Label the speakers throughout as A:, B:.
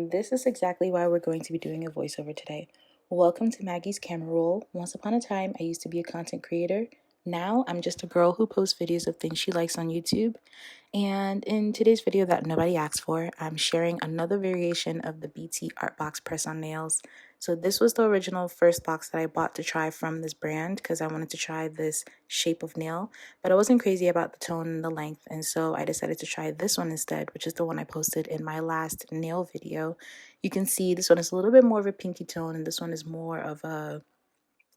A: and this is exactly why we're going to be doing a voiceover today. Welcome to Maggie's camera roll. Once upon a time, I used to be a content creator. Now, I'm just a girl who posts videos of things she likes on YouTube. And in today's video that nobody asked for, I'm sharing another variation of the BTArtbox press-on nails. So this was the original first box that I bought to try from this brand because I wanted to try this shape of nail, but I wasn't crazy about the tone and the length, and so I decided to try this one instead, which is the one I posted in my last nail video. You can see this one is a little bit more of a pinky tone, and this one is more of a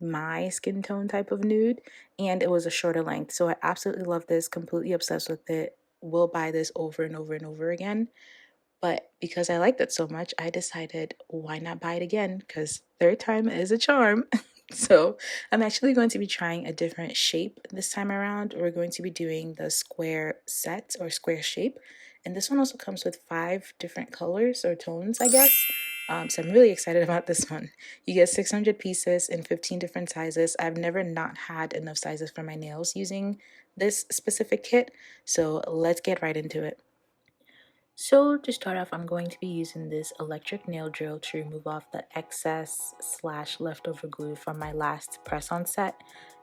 A: my skin tone type of nude, and it was a shorter length. So I absolutely love this, completely obsessed with it, will buy this over and over and over again. But because I liked it so much, I decided why not buy it again, because third time is a charm. So I'm actually going to be trying a different shape this time around. We're going to be doing the square set or square shape. And this one also comes with 5 different colors or tones, I guess. So I'm really excited about this one. You get 600 pieces in 15 different sizes. I've never not had enough sizes for my nails using this specific kit. So let's get right into it. So to start off, I'm going to be using this electric nail drill to remove off the excess / leftover glue from my last press-on set.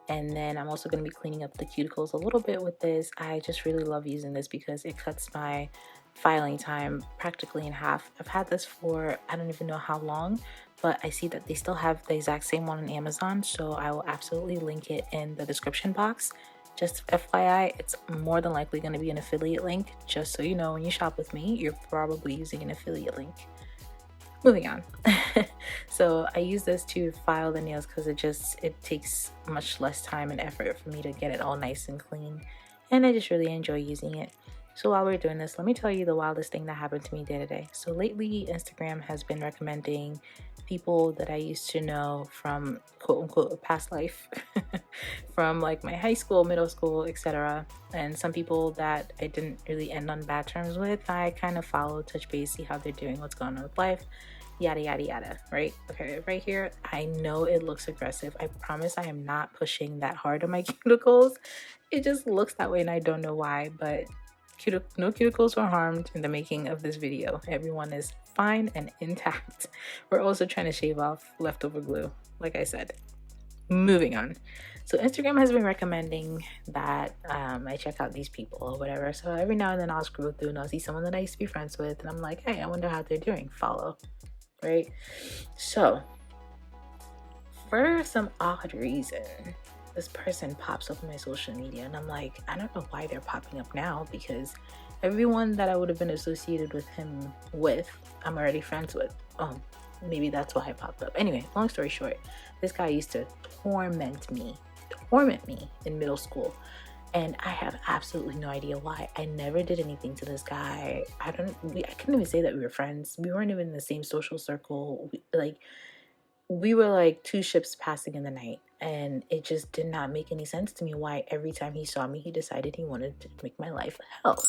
A: And then I'm also going to be cleaning up the cuticles a little bit with this. I just really love using this because it cuts my filing time practically in half. I've had this for I don't even know how long, but I see that they still have the exact same one on Amazon, so I will absolutely link it in the description box. Just FYI, it's more than likely going to be an affiliate link, just so you know when you shop with me, you're probably using an affiliate link. Moving on. So I use this to file the nails because it takes much less time and effort for me to get it all nice and clean, and I just really enjoy using it. So while we're doing this, let me tell you the wildest thing that happened to me day to day. So lately, Instagram has been recommending people that I used to know from quote unquote a past life, from like my high school, middle school, etc. And some people that I didn't really end on bad terms with, I kind of follow, touch base, see how they're doing, what's going on with life, yada yada yada, right? Okay, right here, I know it looks aggressive. I promise I am not pushing that hard on my cuticles. It just looks that way and I don't know why, but no cuticles were harmed in the making of this video. Everyone is fine and intact. We're also trying to shave off leftover glue, like I said. Moving on. So Instagram has been recommending that I check out these people or whatever. So every now and then I'll scroll through and I'll see someone that I used to be friends with, and I'm like, hey, I wonder how they're doing. Follow, right? So for some odd reason, this person pops up on my social media, and I'm like, I don't know why they're popping up now, because everyone that I would have been associated with him with, I'm already friends with. Oh, maybe that's why I popped up. Anyway, long story short, this guy used to torment me in middle school, and I have absolutely no idea why. I never did anything to this guy. I couldn't even say that we were friends. We weren't even in the same social circle. We were like 2 ships passing in the night, and it just did not make any sense to me why every time he saw me, he decided he wanted to make my life hell.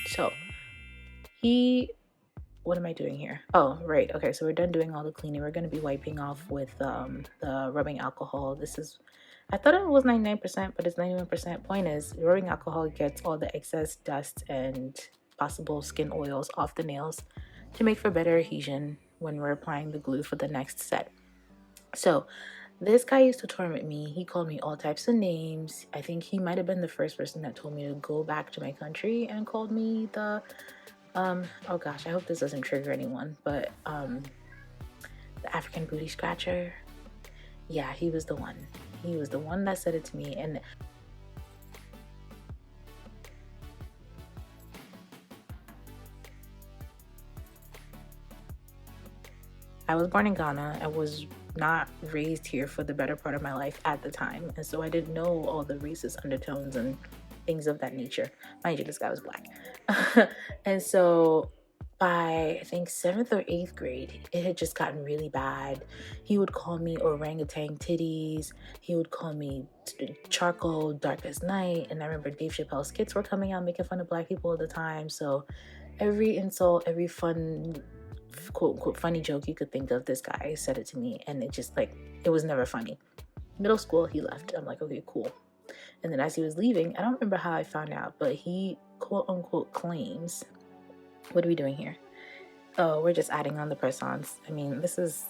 A: So what am I doing here? Oh, right. Okay, so we're done doing all the cleaning. We're going to be wiping off with the rubbing alcohol. I thought it was 99%, but it's 91%. Point is, rubbing alcohol gets all the excess dust and possible skin oils off the nails to make for better adhesion when we're applying the glue for the next set. So this guy used to torment me. He called me all types of names. I think he might have been the first person that told me to go back to my country and called me the oh gosh, I hope this doesn't trigger anyone, but the African booty scratcher. Yeah, he was the one. He was the one that said it to me. And I was born in Ghana. I was not raised here for the better part of my life at the time, and so I didn't know all the racist undertones and things of that nature. Mind you, this guy was black. And so by I think 7th or 8th grade, it had just gotten really bad. He would call me orangutan titties. He would call me charcoal dark as night. And I remember Dave Chappelle's skits were coming out making fun of black people at the time. So every insult, every fun, quote unquote funny joke you could think of, this guy said it to me, and it was never funny. Middle school, he left. I'm like, okay, cool. And then as he was leaving, I don't remember how I found out, but he quote unquote claims, what are we doing here? Oh, we're just adding on the press-ons. I mean, this is,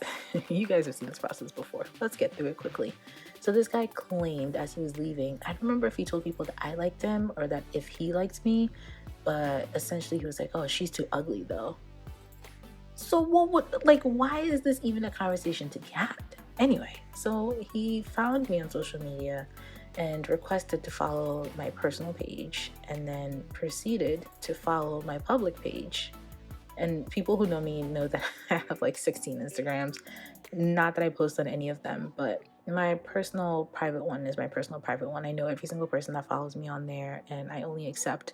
A: you guys have seen this process before. Let's get through it quickly. So this guy claimed as he was leaving, I don't remember if he told people that I liked him or that if he liked me, but essentially he was like, oh, she's too ugly though. So what would, like, why is this even a conversation to be had? Anyway, so he found me on social media and requested to follow my personal page and then proceeded to follow my public page. And people who know me know that I have like 16 Instagrams. Not that I post on any of them, but my personal private one is my personal private one. I know every single person that follows me on there, and I only accept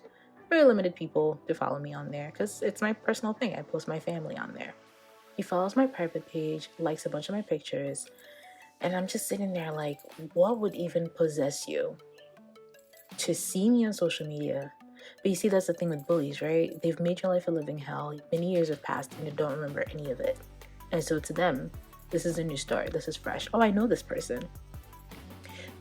A: very limited people to follow me on there because it's my personal thing. I post my family on there. He follows my private page, likes a bunch of my pictures, and I'm just sitting there like, what would even possess you to see me on social media? But you see, that's the thing with bullies, right? They've made your life a living hell. Many years have passed and you don't remember any of it. And so to them, this is a new start. This is fresh. Oh, I know this person.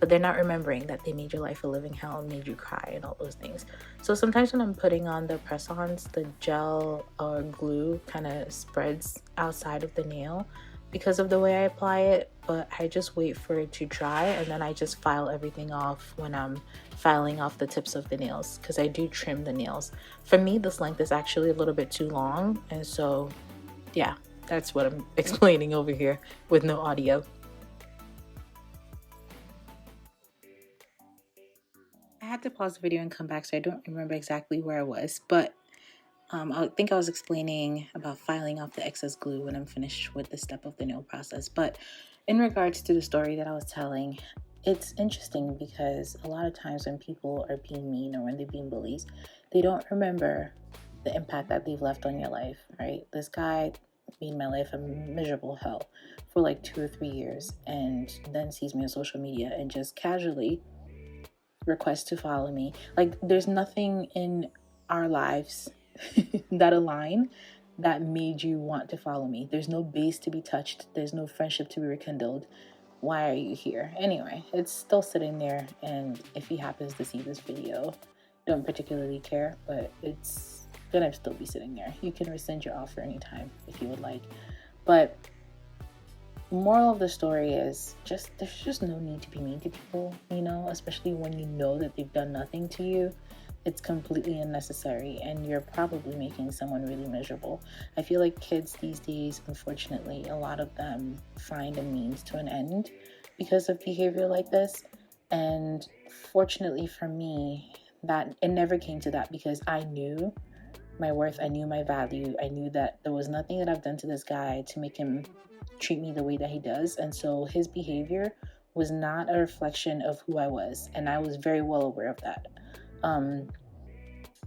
A: But they're not remembering that they made your life a living hell and made you cry and all those things. So sometimes when I'm putting on the press-ons, the gel or glue kind of spreads outside of the nail because of the way I apply it, but I just wait for it to dry and then I just file everything off when I'm filing off the tips of the nails because I do trim the nails. For me, this length is actually a little bit too long, and so yeah, that's what I'm explaining over here with no audio. I had to pause the video and come back, so I don't remember exactly where I was, but I think I was explaining about filing off the excess glue when I'm finished with the step of the nail process. But in regards to the story that I was telling, it's interesting because a lot of times when people are being mean or when they're being bullies, they don't remember the impact that they've left on your life, right? This guy made my life a miserable hell for like 2 or 3 years and then sees me on social media and just casually requests to follow me. Like, there's nothing in our lives that align that made you want to follow me. There's no base to be touched. There's no friendship to be rekindled. Why are you here? Anyway, it's still sitting there, and if he happens to see this video, don't particularly care, but it's gonna still be sitting there. You can rescind your offer anytime if you would like. But moral of the story is just there's just no need to be mean to people, you know, especially when you know that they've done nothing to you. It's completely unnecessary and you're probably making someone really miserable. I feel like kids these days, unfortunately, a lot of them find a means to an end because of behavior like this. And fortunately for me, that it never came to that because I knew my worth, I knew my value, I knew that there was nothing that I've done to this guy to make him treat me the way that he does. And so his behavior was not a reflection of who I was, and I was very well aware of that.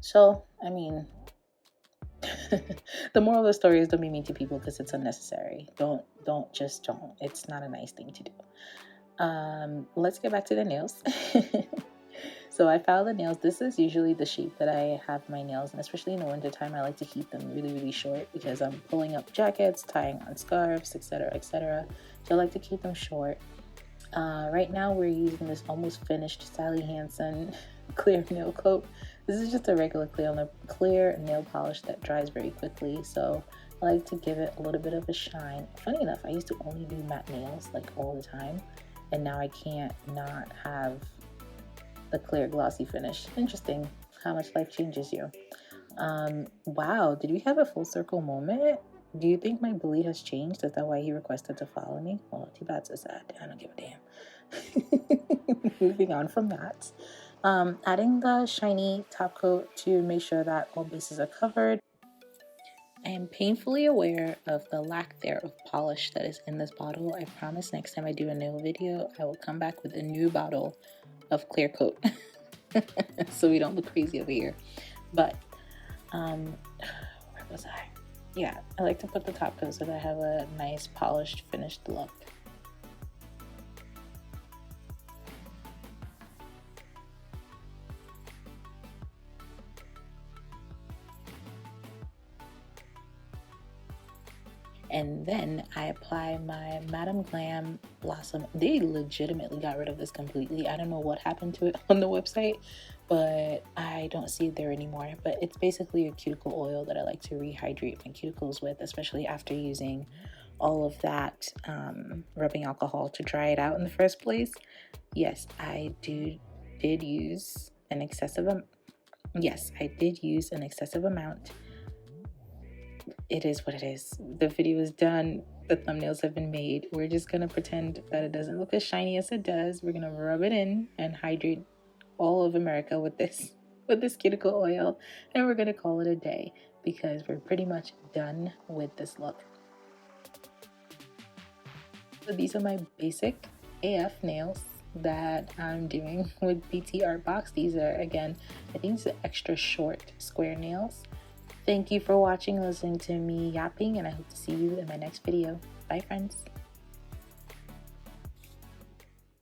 A: So I mean, the moral of the story is don't be mean to people because it's unnecessary. Don't it's not a nice thing to do. Let's get back to the nails. So I file the nails. This is usually the shape that I have my nails, and especially in the winter time, I like to keep them really, really short because I'm pulling up jackets, tying on scarves, etc., etc. So I like to keep them short. Right now, we're using this almost finished Sally Hansen clear nail coat. This is just a regular clear nail polish that dries very quickly. So I like to give it a little bit of a shine. Funny enough, I used to only do matte nails like all the time, and now I can't not have the clear glossy finish. Interesting how much life changes you. Wow, did we have a full circle moment? Do you think my bully has changed? Is that why he requested to follow me? Well, too bad, so sad. I don't give a damn. Moving on from that. Adding the shiny top coat to make sure that all bases are covered. I am painfully aware of the lack there of polish that is in this bottle. I promise next time I do a nail video, I will come back with a new bottle of clear coat so we don't look crazy over here. But where was I? Yeah, I like to put the top coat so that I have a nice polished finished look. And then I apply my Madame Glam Blossom. They legitimately got rid of this completely. I don't know what happened to it on the website, but I don't see it there anymore. But it's basically a cuticle oil that I like to rehydrate my cuticles with, especially after using all of that rubbing alcohol to dry it out in the first place. Yes, I did use an excessive yes, I did use an excessive amount. It is what it is. The video is done. The thumbnails have been made. We're just gonna pretend that it doesn't look as shiny as it does. We're gonna rub it in and hydrate all of America with this cuticle oil, and we're gonna call it a day because we're pretty much done with this look. So these are my basic AF nails that I'm doing with BTArtbox. These are, again, I think it's the extra short square nails. Thank you for watching and listening to me yapping, and I hope to see you in my next video. Bye, friends.